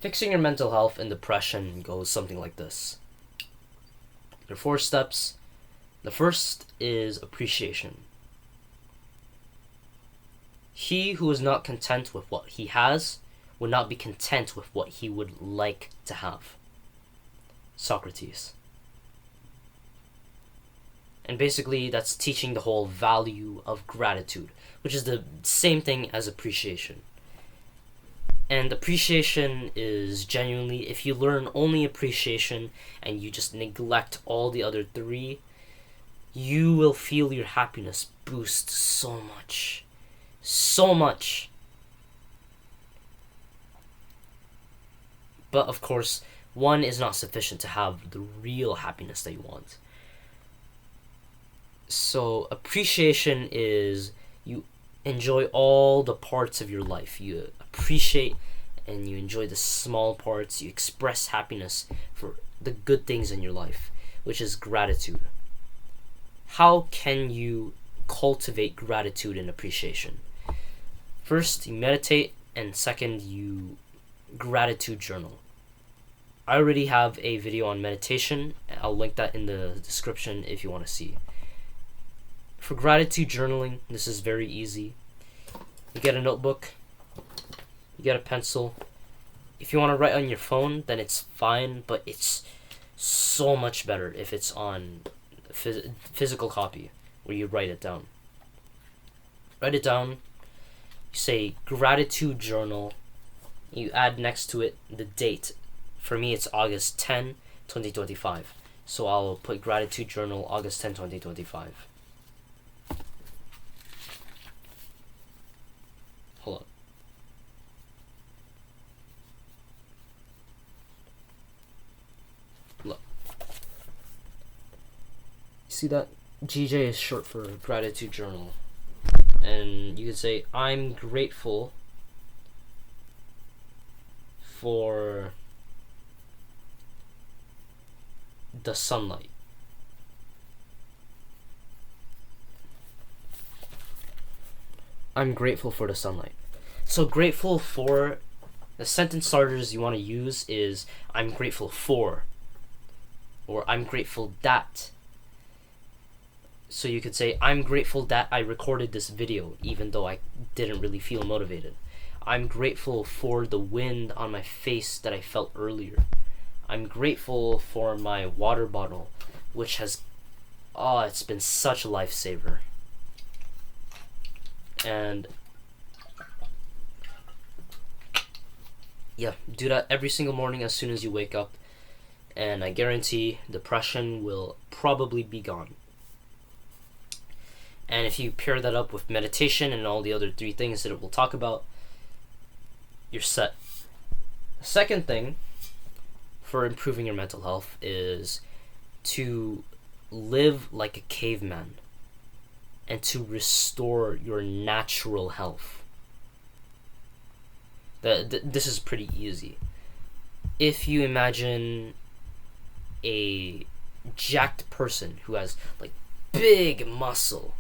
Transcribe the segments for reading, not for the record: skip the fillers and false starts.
Fixing your mental health and depression goes something like this. There are 4 steps. The first is appreciation. He who is not content with what he has would not be content with what he would like to have. Socrates. And basically that's teaching the whole value of gratitude, which is the same thing as appreciation. And appreciation is genuinely, if you learn only appreciation and you just neglect all the other 3, you will feel your happiness boost so much. So much. But of course, 1 is not sufficient to have the real happiness that you want. So appreciation is you enjoy all the parts of your life. You appreciate and you enjoy the small parts. You express happiness for the good things in your life, which is gratitude. How can you cultivate gratitude and appreciation? First, you meditate, and second, you gratitude journal. I already have a video on meditation. I'll link that in the description if you want to see. For gratitude journaling, this is very easy. You get a notebook, you get a pencil. If you want to write on your phone, then it's fine, but it's so much better if it's on physical copy where you write it down. Write it down. You say gratitude journal. You add next to it the date. For me, it's August 10, 2025. So I'll put gratitude journal August 10, 2025. Hold on. Look. See that? GJ is short for gratitude journal. And you could say, I'm grateful for the sunlight. I'm grateful for the sunlight. So grateful for, the sentence starters you want to use is I'm grateful for, or I'm grateful that. So you could say I'm grateful that I recorded this video even though I didn't really feel motivated. I'm grateful for the wind on my face that I felt earlier. I'm grateful for my water bottle, which has, it's been such a lifesaver. And yeah, do that every single morning as soon as you wake up, and I guarantee depression will probably be gone. And if you pair that up with meditation and all the other 3 things that we'll talk about, you're set. The second thing for improving your mental health is to live like a caveman and to restore your natural health. This is pretty easy. If you imagine a jacked person who has like big muscle,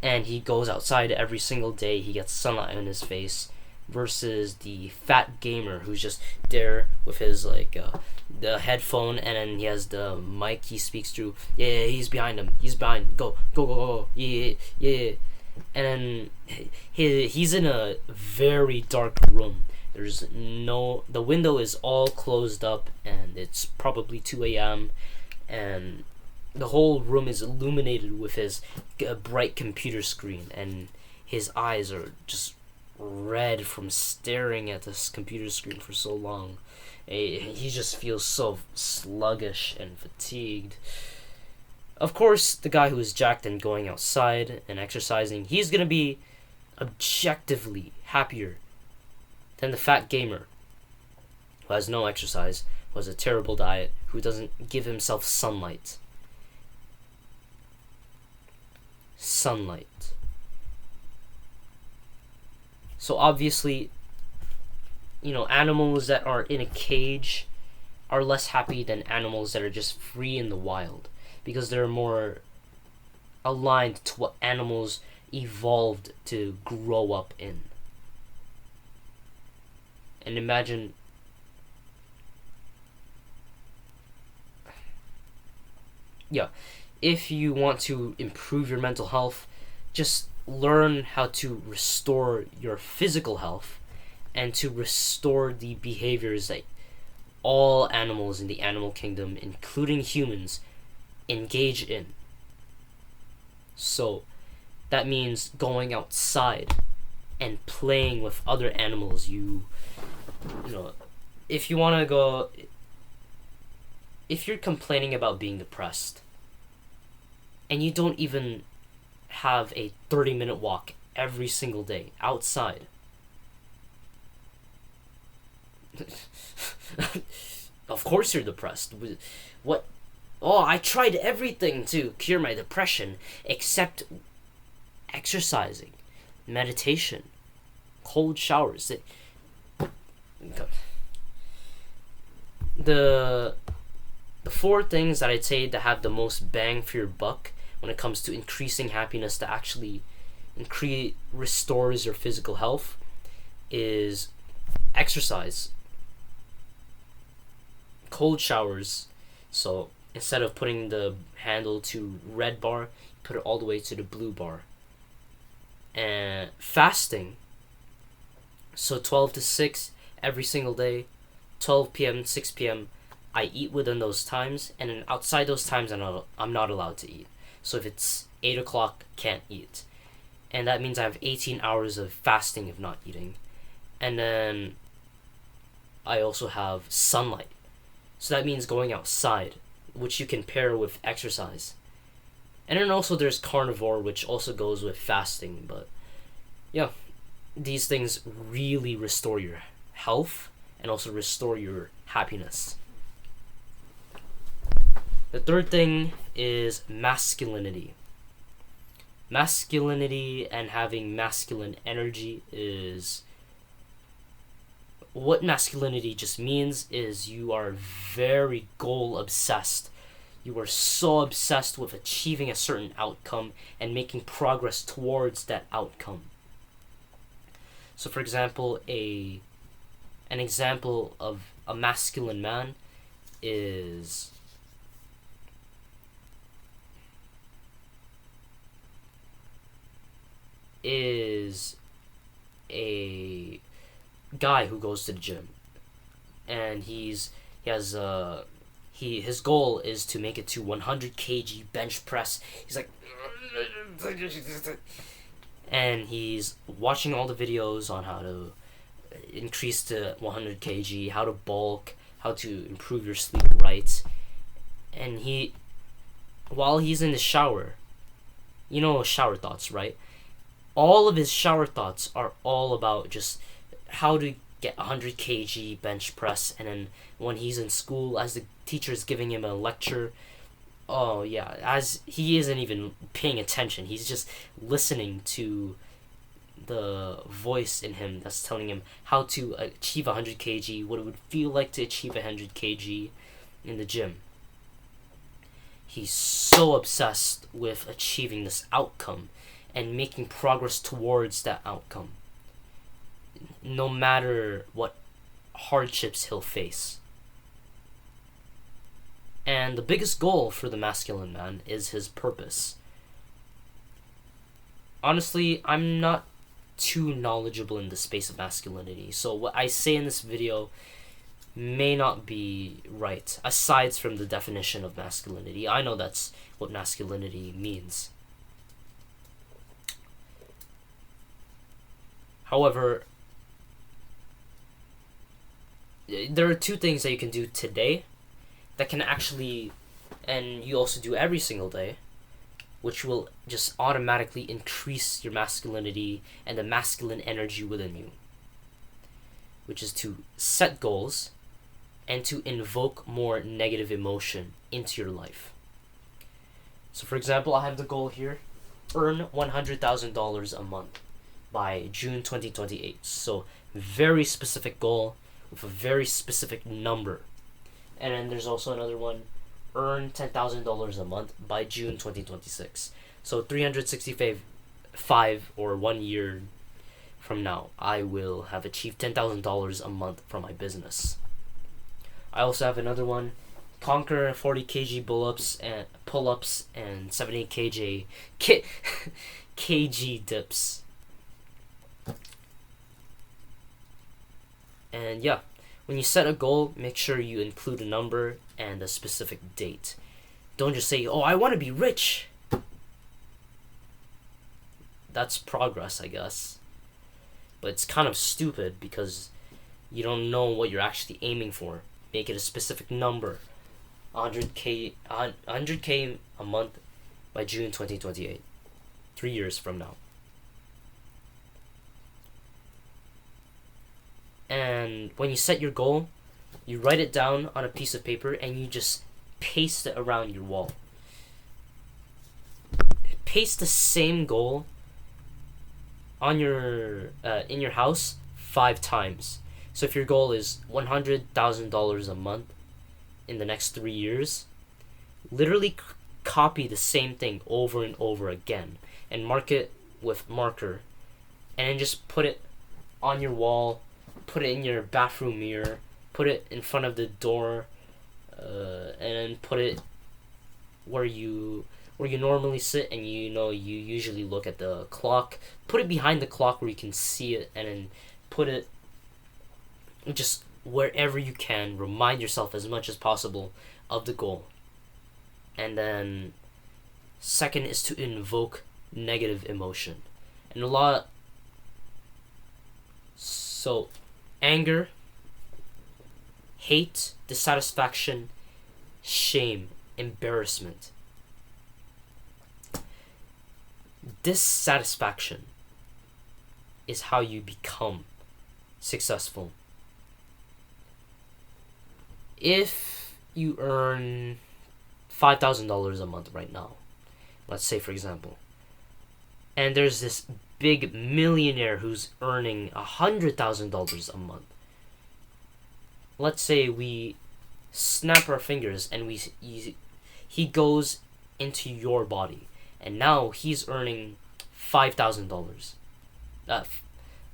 and he goes outside every single day, he gets sunlight on his face, versus the fat gamer who's just there with his the headphone, and then he has the mic he speaks through. Yeah, he's behind him. He's behind. Go. Yeah. And then he's in a very dark room. The window is all closed up, and it's probably 2 a.m. and the whole room is illuminated with his bright computer screen, and his eyes are just red from staring at this computer screen for so long. He just feels so sluggish and fatigued. Of course, the guy who is jacked and going outside and exercising, he's gonna be objectively happier than the fat gamer who has no exercise, who has a terrible diet, who doesn't give himself sunlight. So obviously, animals that are in a cage are less happy than animals that are just free in the wild, because they're more aligned to what animals evolved to grow up in. And imagine if you want to improve your mental health, just learn how to restore your physical health and to restore the behaviors that all animals in the animal kingdom, including humans, engage in. So that means going outside and playing with other animals. You know, if you want to go, if you're complaining about being depressed and you don't even have a 30-minute walk every single day outside, of course you're depressed. What? Oh, I tried everything to cure my depression except exercising, meditation, cold showers. The four things that I'd say that have the most bang for your buck when it comes to increasing happiness, that actually restores your physical health, is exercise, cold showers. So instead of putting the handle to red bar, put it all the way to the blue bar. And fasting. So 12 to 6 every single day, 12 p.m., 6 p.m. I eat within those times, and then outside those times I'm not allowed to eat. So if it's 8 o'clock, can't eat. And that means I have 18 hours of fasting of not eating. And then I also have sunlight. So that means going outside, which you can pair with exercise. And then also there's carnivore, which also goes with fasting. But yeah, these things really restore your health and also restore your happiness. The third thing is masculinity. Masculinity and having masculine energy is... What masculinity just means is you are very goal obsessed. You are so obsessed with achieving a certain outcome and making progress towards that outcome. So for example, an example of a masculine man is a guy who goes to the gym, and his goal is to make it to 100 kg bench press. He's like, and he's watching all the videos on how to increase to 100 kg, how to bulk, how to improve your sleep right. And while he's in the shower, you know shower thoughts, right? All of his shower thoughts are all about just how to get 100 kg bench press. And then when he's in school, as the teacher is giving him a lecture, oh yeah, as he isn't even paying attention, he's just listening to the voice in him that's telling him how to achieve 100 kg, what it would feel like to achieve 100 kg in the gym. He's so obsessed with achieving this outcome and making progress towards that outcome, no matter what hardships he'll face. And the biggest goal for the masculine man is his purpose. Honestly, I'm not too knowledgeable in the space of masculinity, so what I say in this video may not be right, aside from the definition of masculinity. I know that's what masculinity means. However, there are two things that you can do today that can actually, and you also do every single day, which will just automatically increase your masculinity and the masculine energy within you, which is to set goals and to invoke more negative emotion into your life. So for example, I have the goal here, earn $100,000 a month by June 2028. So very specific goal with a very specific number. And then there's also another one, earn $10,000 a month by June 2026. So 365 or 1 year from now, I will have achieved $10,000 a month from my business. I also have another one: conquer 40 kg pull-ups and 70 kg dips. And yeah, when you set a goal, make sure you include a number and a specific date. Don't just say, "Oh, I want to be rich." That's progress, I guess. But it's kind of stupid because you don't know what you're actually aiming for. Make it a specific number. 100K a month by June 2028. 3 years from now. And when you set your goal, you write it down on a piece of paper and you just paste it around your wall. Paste the same goal on your in your house 5 times. So if your goal is $100,000 a month in the next 3 years, literally copy the same thing over and over again and mark it with marker, and then just put it on your wall, put it in your bathroom mirror, put it in front of the door, and then put it where you normally sit, and you usually look at the clock. Put it behind the clock where you can see it, and then put it just wherever you can. Remind yourself as much as possible of the goal. And then second is to invoke negative emotion. And so anger, hate, dissatisfaction, shame, embarrassment. Dissatisfaction is how you become successful. If you earn $5,000 a month right now, let's say for example, and there's this big millionaire who's earning $100,000 a month. Let's say we snap our fingers and he goes into your body, and now he's earning $5,000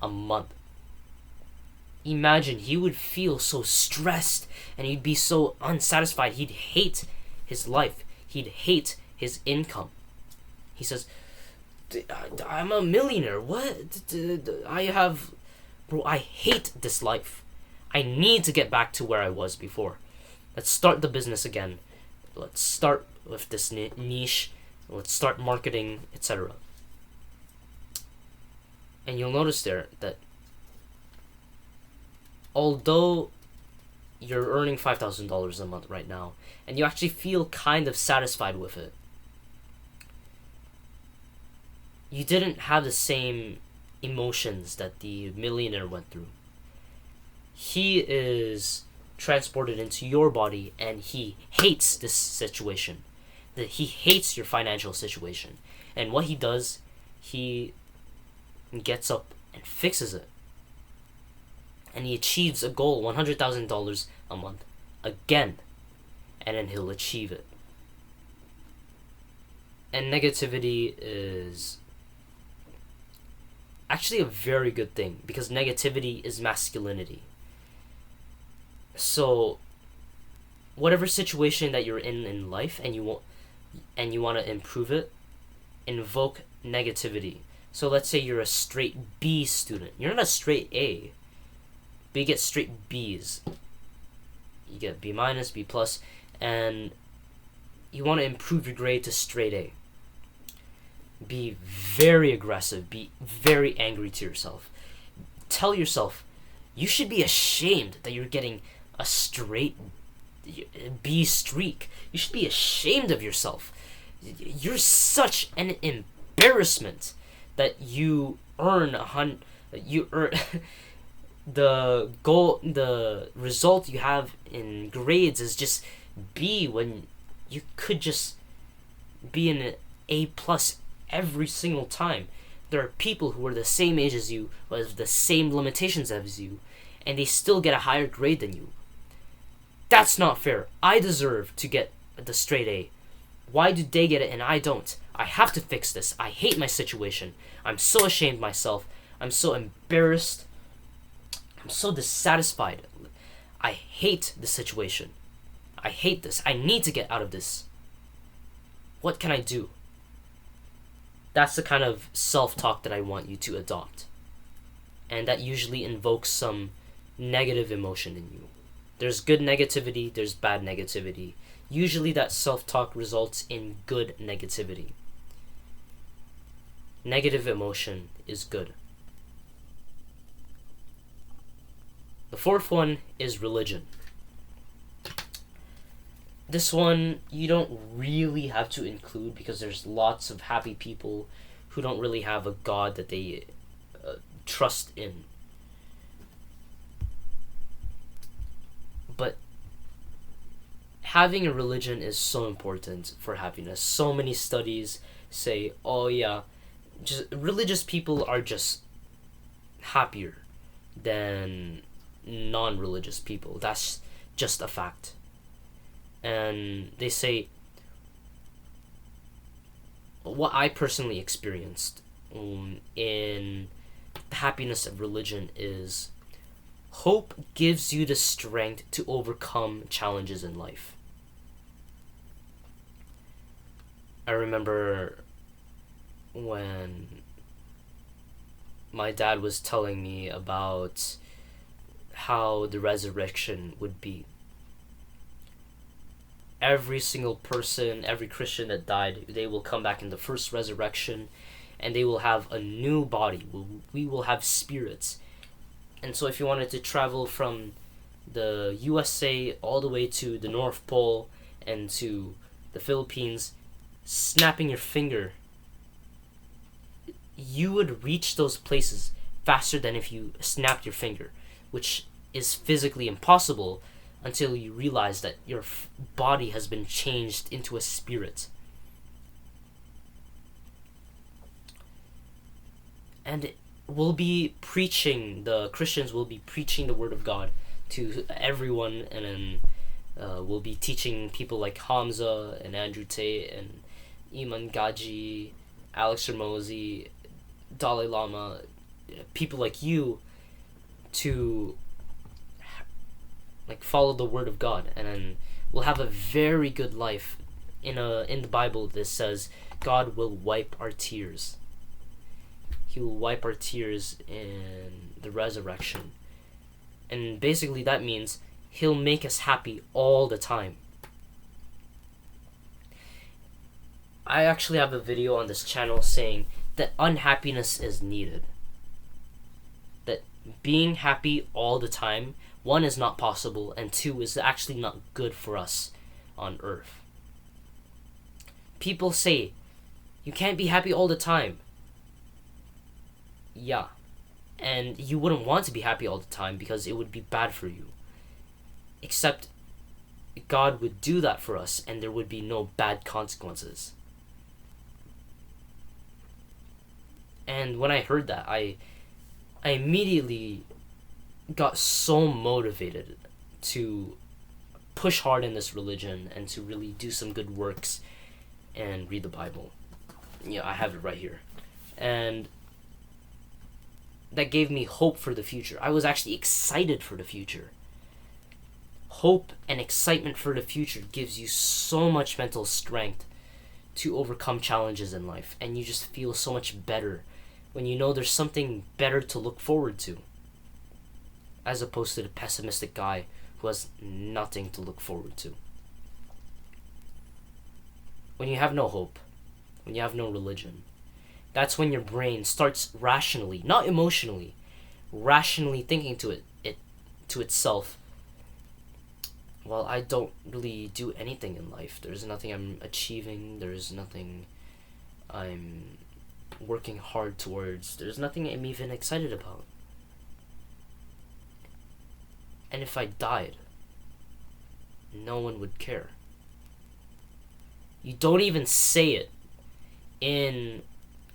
a month. Imagine, he would feel so stressed and he'd be so unsatisfied. He'd hate his life. He'd hate his income. He says, "I'm a millionaire. What? I hate this life. I need to get back to where I was before. Let's start the business again. Let's start with this niche. Let's start marketing, etc." And you'll notice there that although you're earning $5,000 a month right now, and you actually feel kind of satisfied with it, you didn't have the same emotions that the millionaire went through. He is transported into your body and he hates this situation. That he hates your financial situation. And what he does, he gets up and fixes it. And he achieves a goal, $100,000 a month, again. And then he'll achieve it. And negativity is actually a very good thing, because negativity is masculinity. So whatever situation that you're in life and you want to improve it, invoke negativity. So let's say you're a straight B student. You're not a straight A, but you get straight B's. You get B minus, B plus, and you want to improve your grade to straight A. Be very aggressive. Be very angry to yourself. Tell yourself, you should be ashamed that you're getting a straight B streak. You should be ashamed of yourself. You're such an embarrassment that you earn the result you have in grades is just B, when you could just be an A plus every single time. There are people who are the same age as you, with the same limitations as you, and they still get a higher grade than you. That's not fair. I deserve to get the straight A. Why do they get it and I don't? I have to fix this. I hate my situation. I'm so ashamed of myself. I'm so embarrassed. I'm so dissatisfied. I hate this situation. I hate this. I need to get out of this. What can I do? That's the kind of self-talk that I want you to adopt. And that usually invokes some negative emotion in you. There's good negativity, there's bad negativity. Usually that self-talk results in good negativity. Negative emotion is good. The fourth one is religion. This one you don't really have to include because there's lots of happy people who don't really have a God that they trust in. But having a religion is so important for happiness. So many studies say, oh yeah, just religious people are just happier than non-religious people. That's just a fact. And they say what I personally experienced in the happiness of religion is hope gives you the strength to overcome challenges in life. I remember when my dad was telling me about how the resurrection would be. Every single person, every Christian that died, they will come back in the first resurrection and they will have a new body. We will have spirits. And so if you wanted to travel from the USA all the way to the North Pole and to the Philippines, snapping your finger, you would reach those places faster than if you snapped your finger, which is physically impossible until you realize that your body has been changed into a spirit. And the Christians will be preaching the word of God to everyone, and then we'll be teaching people like Hamza and Andrew Tate and Iman Gaji, Alex Ramosi, Dalai Lama, people like you to follow the word of God, and then we'll have a very good life. In the Bible, this says God will wipe our tears. He will wipe our tears in the resurrection. And basically that means he'll make us happy all the time. I actually have a video on this channel saying that unhappiness is needed. That being happy all the time, one, is not possible, and two, is actually not good for us on earth. People say, you can't be happy all the time. Yeah. And you wouldn't want to be happy all the time because it would be bad for you. Except God would do that for us and there would be no bad consequences. And when I heard that, I immediately got so motivated to push hard in this religion and to really do some good works and read the Bible. Yeah, I have it right here. And that gave me hope for the future. I was actually excited for the future. Hope and excitement for the future gives you so much mental strength to overcome challenges in life, and you just feel so much better when you know there's something better to look forward to, as opposed to the pessimistic guy who has nothing to look forward to. When you have no hope, when you have no religion, that's when your brain starts rationally, not emotionally, rationally thinking to itself, well, I don't really do anything in life. There's nothing I'm achieving. There's nothing I'm working hard towards. There's nothing I'm even excited about. And if I died, no one would care. You don't even say it in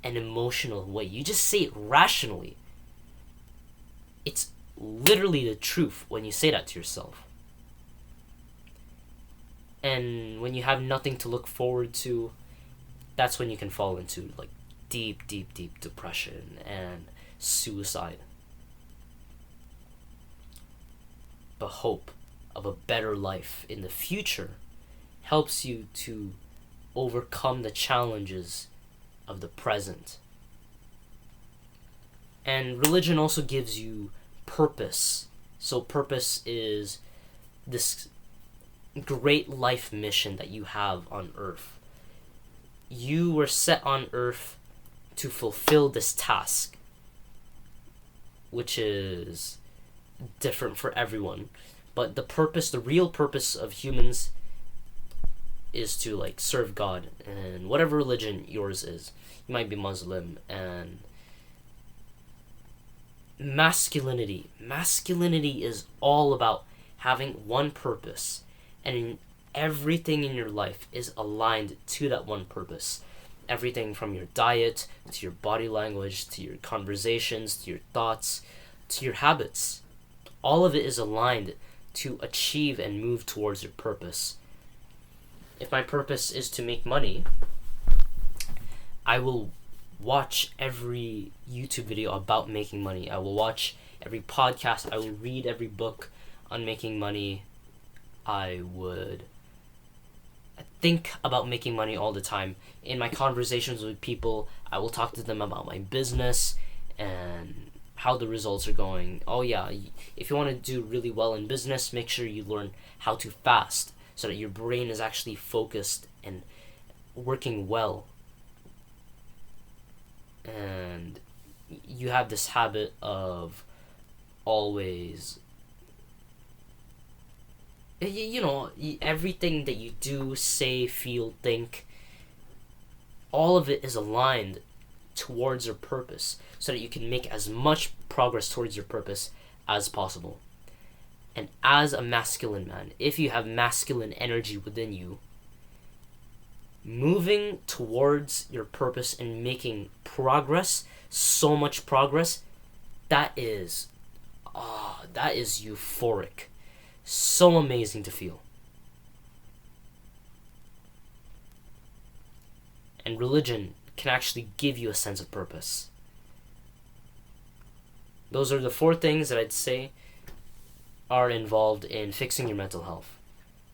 an emotional way. You just say it rationally. It's literally the truth when you say that to yourself. And when you have nothing to look forward to, that's when you can fall into deep depression and suicide. But hope of a better life in the future helps you to overcome the challenges of the present. And religion also gives you purpose. So purpose is this great life mission that you have on earth. You were set on earth to fulfill this task, which is different for everyone. But the real purpose of humans is to like serve God and whatever religion yours is. You might be Muslim. And masculinity is all about having one purpose, and everything in your life is aligned to that one purpose. Everything from your diet to your body language to your conversations to your thoughts to your habits, all of it is aligned to achieve and move towards your purpose. If my purpose is to make money, I will watch every YouTube video about making money. I will watch every podcast. I will read every book on making money. I would think about making money all the time. In my conversations with people, I will talk to them about my business and how the results are going. Oh yeah, if you want to do really well in business, make sure you learn how to fast so that your brain is actually focused and working well. And you have this habit of always, everything that you do, say, feel, think, all of it is aligned towards your purpose so that you can make as much progress towards your purpose as possible. And as a masculine man, if you have masculine energy within you, moving towards your purpose and making progress, so much progress, that is euphoric. So amazing to feel. And religion can actually give you a sense of purpose. Those are the 4 things that I'd say are involved in fixing your mental health.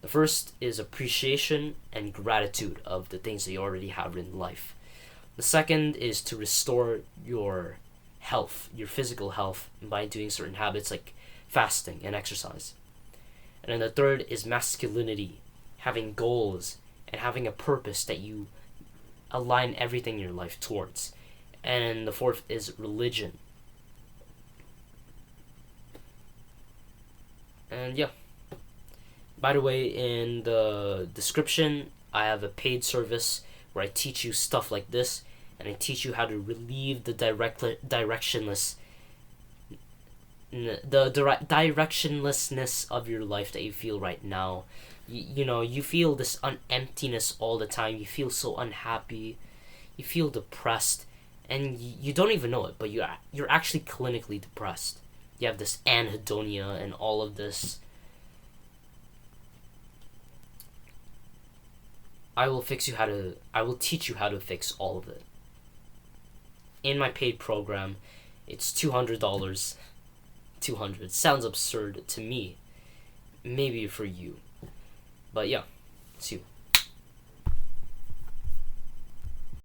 The first is appreciation and gratitude of the things that you already have in life. The second is to restore your health, your physical health, by doing certain habits like fasting and exercise. And then the third is masculinity, having goals and having a purpose that you align everything in your life towards. And the fourth is religion. And yeah. By the way, in the description, I have a paid service where I teach you stuff like this, and I teach you how to relieve the directionlessness of your life that you feel right now. You feel this emptiness all the time. You feel so unhappy. You feel depressed, and you don't even know it, but you're actually clinically depressed. You have this anhedonia and all of this. I will teach you how to fix all of it. In my paid program, it's $200. 200 sounds absurd to me. Maybe for you. But yeah, see you.